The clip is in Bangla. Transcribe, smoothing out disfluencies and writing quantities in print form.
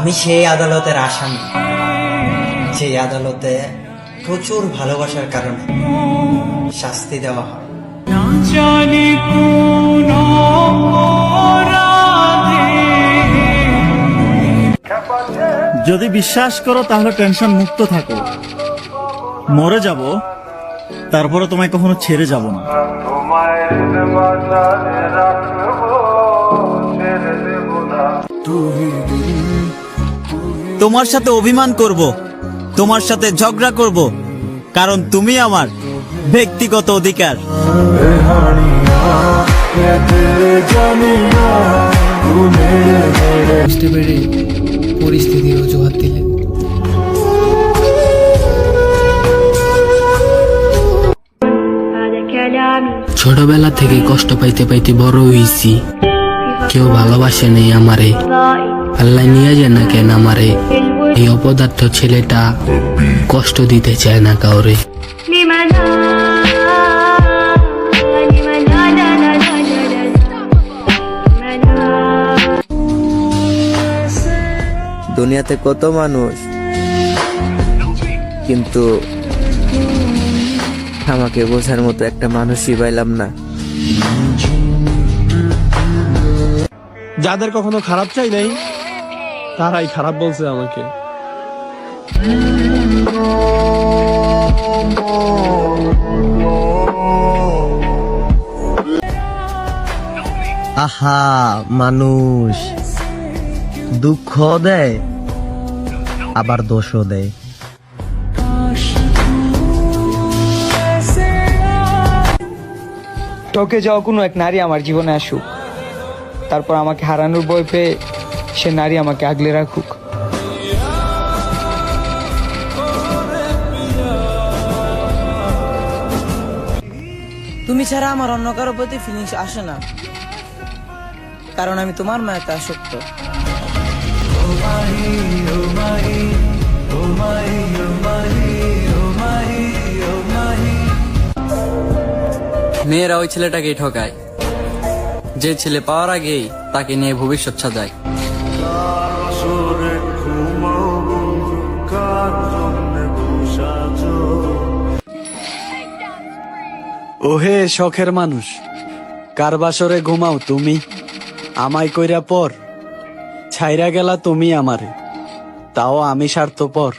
আমি সেই আদালতের আসামি, যে আদালতে প্রচুর ভালোবাসার কারণে শাস্তি দেওয়া হয়। যদি বিশ্বাস করো তাহলে টেনশন মুক্ত থাকো। মরে যাব, তারপরে তোমায় কখনো ছেড়ে যাব না। তোমার সাথে অভিমান করব, তোমার সাথে ঝগড়া করব, কারণ তুমি আমার ব্যক্তিগত অধিকার। বুঝতে পেরে পরিস্থিতির অজুহাত দিলে। ছোটবেলা থেকে কষ্ট পাইতে পাইতে বড় হইছি, কেউ ভালোবাসে নেই আমারে, আল্লাহ নিয়ে যায় না কেন আমারে। এই অপদার্থ ছেলেটা কষ্ট দিতে চায় না কাউরে। দুনিয়াতে কত মানুষ, কিন্তু আমাকে বোঝার মতো একটা মানুষই পাইলাম না। যাদের কখনো খারাপ চাই নাই, তারাই খারাপ বলছে আমাকে। আহা, মানুষ দুঃখ দেয় আবার দোষও দেয়। টকে যাওয়া কোনো এক নারী আমার জীবনে আসুক, তারপর আমাকে হারানোর ভয় পেয়ে সে নারী আমাকে আগলে রাখুক। তুমি ছাড়া আমার অন্য কারো প্রতি ফিলিংস আসে না, কারণ আমি তোমার মায়াতে আসক্ত। মেয়েরা ওই ছেলেটাকেই ঠকায়, যে ছেলে পাওয়ার আগেই তাকে নিয়ে ভবিষ্যৎ সাজায়। ওহে শখের মানুষ, কার বাসরে ঘুমাও তুমি, আমায় কইরা পর ছাইরা গেলা তুমি আমারে, তাও আমি স্বার্থপর।